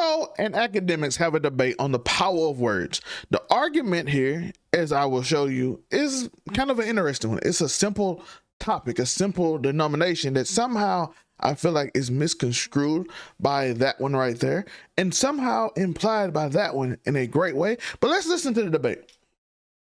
Sneako and Akademiks have a debate on the power of words. The argument here, as I will show you, is kind of an interesting one. It's a simple topic, a simple denomination that somehow I feel like is misconstrued by that one right there, and somehow implied by that one in a great way. But let's listen to the debate.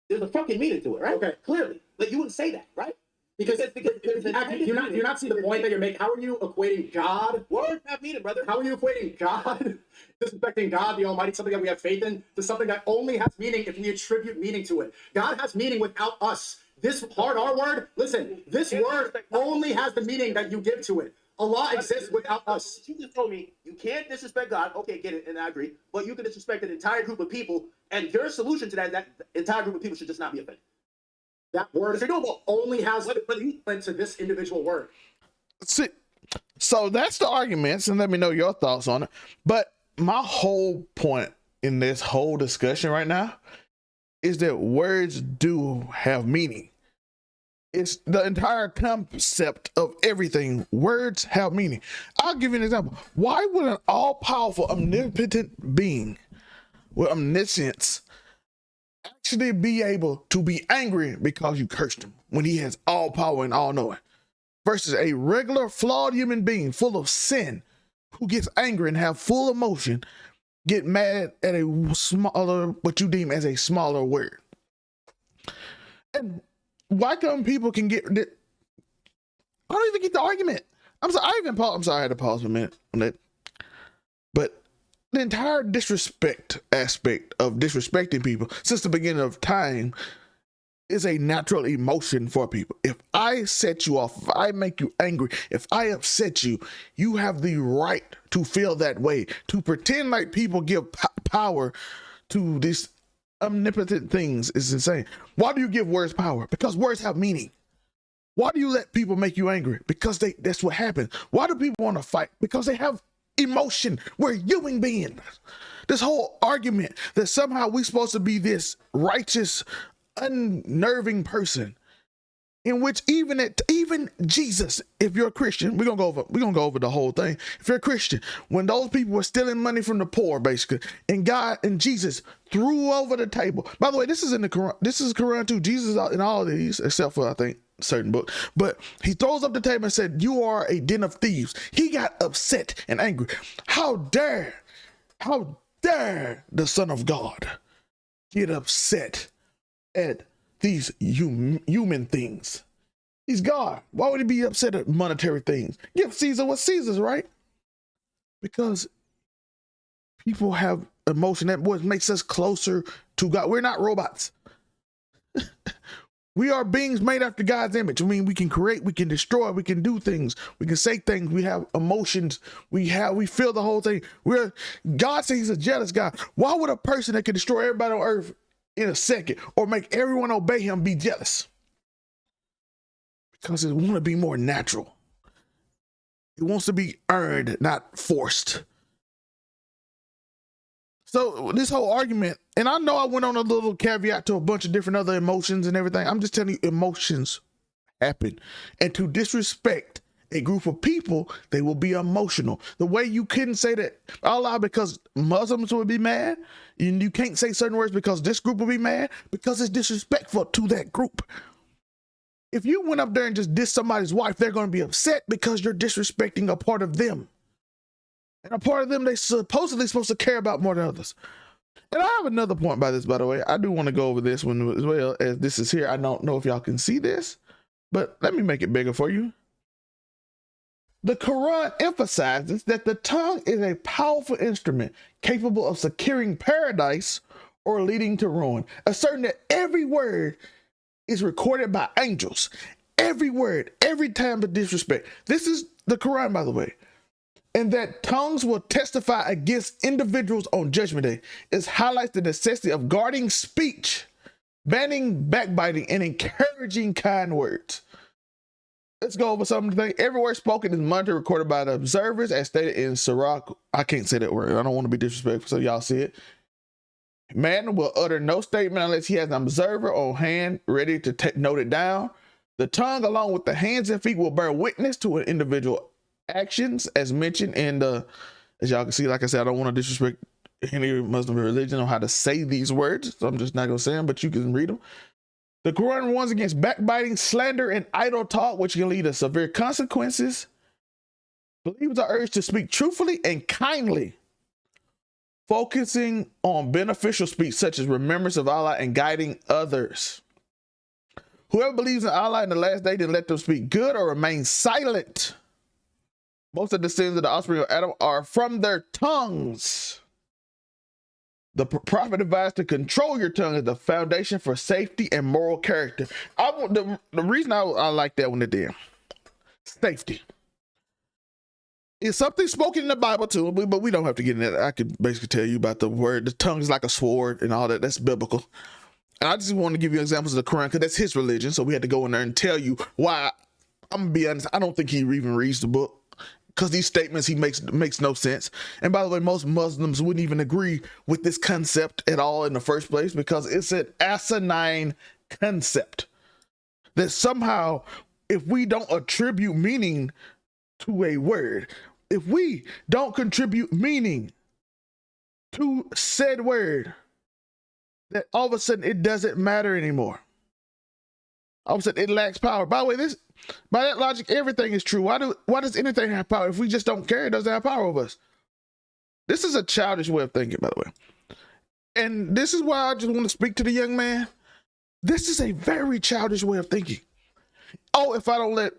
There's a fucking meaning to it, right? Okay, clearly. But you wouldn't say that, right? Because you're not seeing the point that you're making. How are you equating God? Words have meaning, brother. How are you equating God, disrespecting God, the Almighty, something that we have faith in, to something that only has meaning if we attribute meaning to it? God has meaning without us. This hard R word, listen, this word only has the meaning that you give to it. Allah exists without us. You just told me you can't disrespect God. Okay, get it, and I agree. But you can disrespect an entire group of people, and your solution to that entire group of people should just not be offended. That word is renewable. Only has link to this individual word. See, so that's the arguments, and let me know your thoughts on it. But my whole point in this whole discussion right now is that words do have meaning. It's the entire concept of everything. Words have meaning. I'll give you an example. Why would an all-powerful, omnipotent being with omniscience actually be able to be angry because you cursed him when he has all power and all knowing, versus a regular flawed human being full of sin who gets angry and have full emotion, get mad at a smaller, what you deem as a smaller word? And why come people can get, I don't even get the argument. I'm sorry, I had to pause for a minute on that. But the entire disrespect aspect of disrespecting people since the beginning of time is a natural emotion for people. If I set you off, if I make you angry, if I upset you, you have the right to feel that way. To pretend like people give power to these omnipotent things is insane. Why do you give words power? Because words have meaning. Why do you let people make you angry? Because that's what happens. Why do people want to fight? Because they have emotion. We're human beings. This whole argument that somehow we're supposed to be this righteous, unnerving person, in which even Jesus, if you're a Christian, we're gonna go over the whole thing. If you're a Christian, when those people were stealing money from the poor, basically, and God and Jesus threw over the table. By the way, this is in the Quran. This is Quran too. Jesus in all of these, except for I think certain book. But he throws up the table and said, "You are a den of thieves." He got upset and angry. How dare the Son of God get upset at these human things? He's God. Why would he be upset at monetary things? Give Caesar what's Caesar's, right? Because people have emotion. That what makes us closer to God. We're not robots. We are beings made after God's image. I mean, we can create, we can destroy, we can do things, we can say things, we have emotions, we feel the whole thing. God says he's a jealous God. Why would a person that can destroy everybody on earth in a second or make everyone obey him be jealous? Because it wants to be more natural. It wants to be earned, not forced. So this whole argument, and I know I went on a little caveat to a bunch of different other emotions and everything. I'm just telling you, emotions happen. And to disrespect a group of people, they will be emotional. The way you couldn't say that Allah because Muslims would be mad, and you can't say certain words because this group will be mad, because it's disrespectful to that group. If you went up there and just dissed somebody's wife, they're going to be upset because you're disrespecting a part of them. And a part of them they supposedly supposed to care about more than others. And I have another point by this, by the way. I do want to go over this one as well, as this is here. I don't know if y'all can see this, but let me make it bigger for you. The Quran emphasizes that the tongue is a powerful instrument capable of securing paradise or leading to ruin, asserting that every word is recorded by angels. Every word, every time of disrespect. This is the Quran, by the way. And that tongues will testify against individuals on Judgment Day. It highlights the necessity of guarding speech, banning backbiting, and encouraging kind words. Let's go over something. Every word spoken is monitored, recorded by the observers, as stated in Surah. I can't say that word. I don't want to be disrespectful, so y'all see it. Man will utter no statement unless he has an observer on hand ready to note it down. The tongue, along with the hands and feet, will bear witness to an individual actions as mentioned in the As y'all can see, like I said, I don't want to disrespect any Muslim religion on how to say these words, so I'm just not going to say them, but you can read them. The Quran warns against backbiting, slander, and idle talk, which can lead to severe consequences. Believers are urged to speak truthfully and kindly, focusing on beneficial speech such as remembrance of Allah and guiding others. Whoever believes in Allah in the last day, then let them speak good or remain silent. Most of the sins of the offspring of Adam are from their tongues. The prophet advised to control your tongue as the foundation for safety and moral character. The reason I like that one there, safety. It's something spoken in the Bible too, but we don't have to get into that. I could basically tell you about the word. The tongue is like a sword and all that. That's biblical. And I just want to give you examples of the Quran because that's his religion. So we had to go in there and tell you why. I'm gonna be honest. I don't think he even reads the book because these statements he makes no sense. And by the way, most Muslims wouldn't even agree with this concept at all in the first place because it's an asinine concept that somehow, if we don't attribute meaning to a word, if we don't contribute meaning to said word, that all of a sudden it doesn't matter anymore. All of a sudden it lacks power. By the way, by that logic, everything is true. Why does anything have power? If we just don't care, it doesn't have power over us. This is a childish way of thinking, by the way. And this is why I just want to speak to the young man. This is a very childish way of thinking. Oh, if I don't let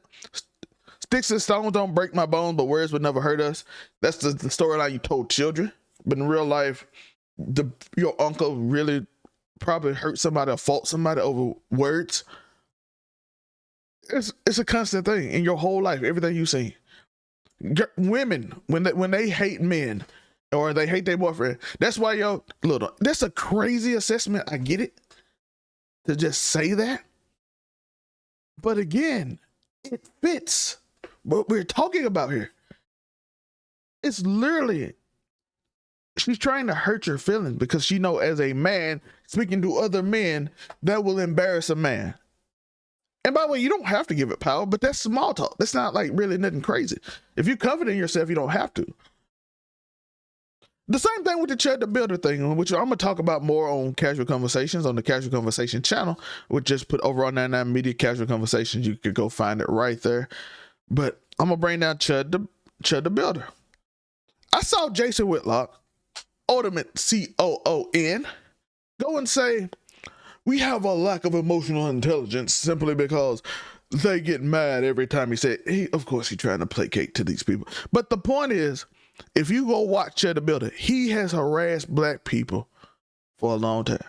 sticks and stones don't break my bones, but words would never hurt us. That's the storyline you told children. But in real life, your uncle really probably hurt somebody or fought somebody over words. It's a constant thing in your whole life, everything you see. Women, when they hate men or they hate their boyfriend, that's why that's a crazy assessment. I get it, to just say that. But again, it fits what we're talking about here. It's literally, she's trying to hurt your feelings because she know as a man speaking to other men, that will embarrass a man. And by the way, you don't have to give it power, but that's small talk. That's not like really nothing crazy. If you're confident in yourself, you don't have to. The same thing with the Chud the Builder thing, which I'm going to talk about more on Casual Conversations on the Casual Conversation channel, which just put over on 99 Media Casual Conversations. You could go find it right there. But I'm going to bring down Chud the Builder. I saw Jason Whitlock, Ultimate COON, go and say, we have a lack of emotional intelligence simply because they get mad every time he said, of course he's trying to placate to these people. But the point is, if you go watch Chud the Builder, he has harassed black people for a long time.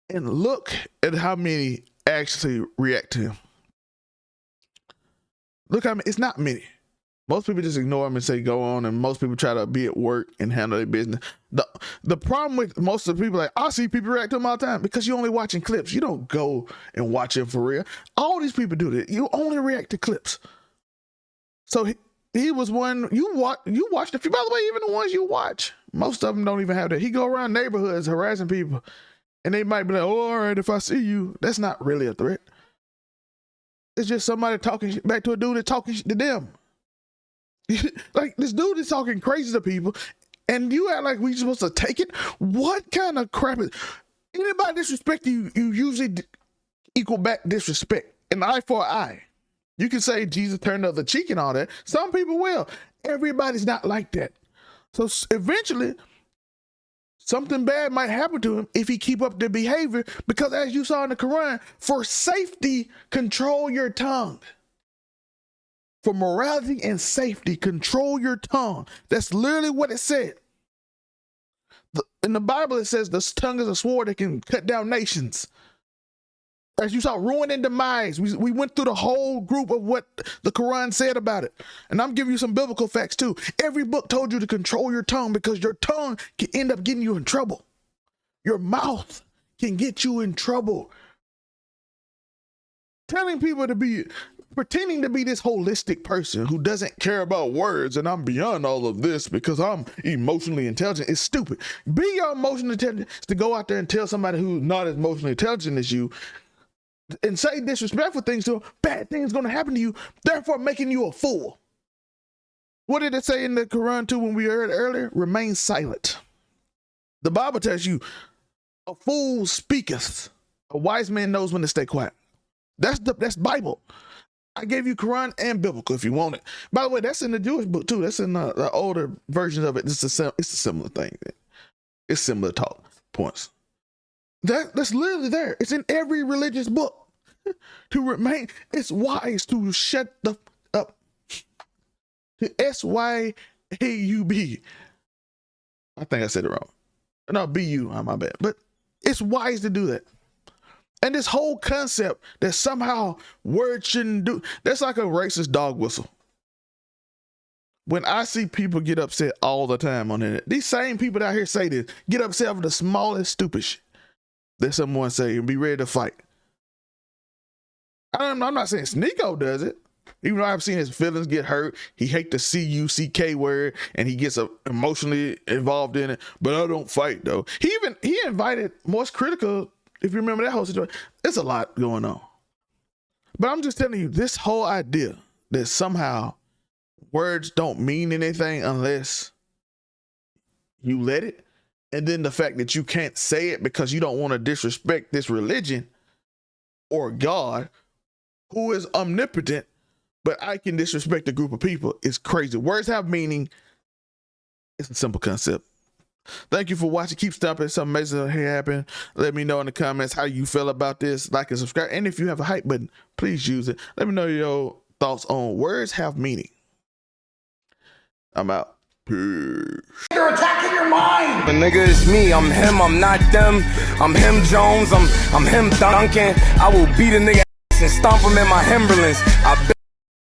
And look at how many actually react to him. Look how many, it's not many. Most people just ignore him and say go on, and most people try to be at work and handle their business. The problem with most of the people, I see people react to him all the time because you're only watching clips. You don't go and watch him for real. All these people do that. You only react to clips. So he was one, you watched a few, by the way, even the ones you watch, most of them don't even have that. He go around neighborhoods harassing people, and they might be like, oh, all right, if I see you, that's not really a threat. It's just somebody talking back to a dude that's talking to them. Like, this dude is talking crazy to people, and you act like we supposed to take it? What kind of crap is... Anybody disrespect you, you usually equal back disrespect. An eye for an eye. You can say Jesus turned the other cheek and all that. Some people will. Everybody's not like that. So eventually, something bad might happen to him if he keep up the behavior, because as you saw in the Quran, for safety, control your tongue. For morality and safety, control your tongue. That's literally what it said. In the Bible, it says the tongue is a sword that can cut down nations. As you saw, ruin and demise. We went through the whole group of what the Quran said about it. And I'm giving you some biblical facts too. Every book told you to control your tongue because your tongue can end up getting you in trouble. Your mouth can get you in trouble. Telling people to be... pretending to be this holistic person who doesn't care about words and I'm beyond all of this because I'm emotionally intelligent is stupid. Be your emotionally intelligent to go out there and tell somebody who's not as emotionally intelligent as you and say disrespectful things to them, bad things going to happen to you, therefore making you a fool. What did it say in the Quran too when we heard it earlier? Remain silent. The Bible tells you, a fool speaketh. A wise man knows when to stay quiet. That's Bible. I gave you Quran and biblical if you want it. By the way, that's in the Jewish book too. That's in the older versions of it. It's a similar thing. It's similar talk points. That's literally there. It's in every religious book. To remain, it's wise to shut the up. To SYAUB. I think I said it wrong. No, BU, my bad. But it's wise to do that. And this whole concept that somehow words shouldn't do, that's like a racist dog whistle. When I see people get upset all the time on the internet, these same people out here say this, get upset over the smallest stupid shit that someone say and be ready to fight. I'm not saying Sneako does it. Even though I've seen his feelings get hurt, he hate the CUCK word and he gets emotionally involved in it. But I don't fight though. He invited most critical. If you remember that whole situation, there's a lot going on. But I'm just telling you, this whole idea that somehow words don't mean anything unless you let it, and then the fact that you can't say it because you don't want to disrespect this religion or God, who is omnipotent, but I can disrespect a group of people, is crazy. Words have meaning. It's a simple concept. Thank you for watching. Keep stopping. Something amazing will happen. Let me know in the comments how you feel about this. Like and subscribe. And if you have a hype button, please use it. Let me know your thoughts on words have meaning. I'm out. Peace. You're attacking your mind. The nigga is me. I'm him. I'm not them. I'm him Jones. I'm him Duncan. I will beat a nigga ass and stomp him in my Timberlands.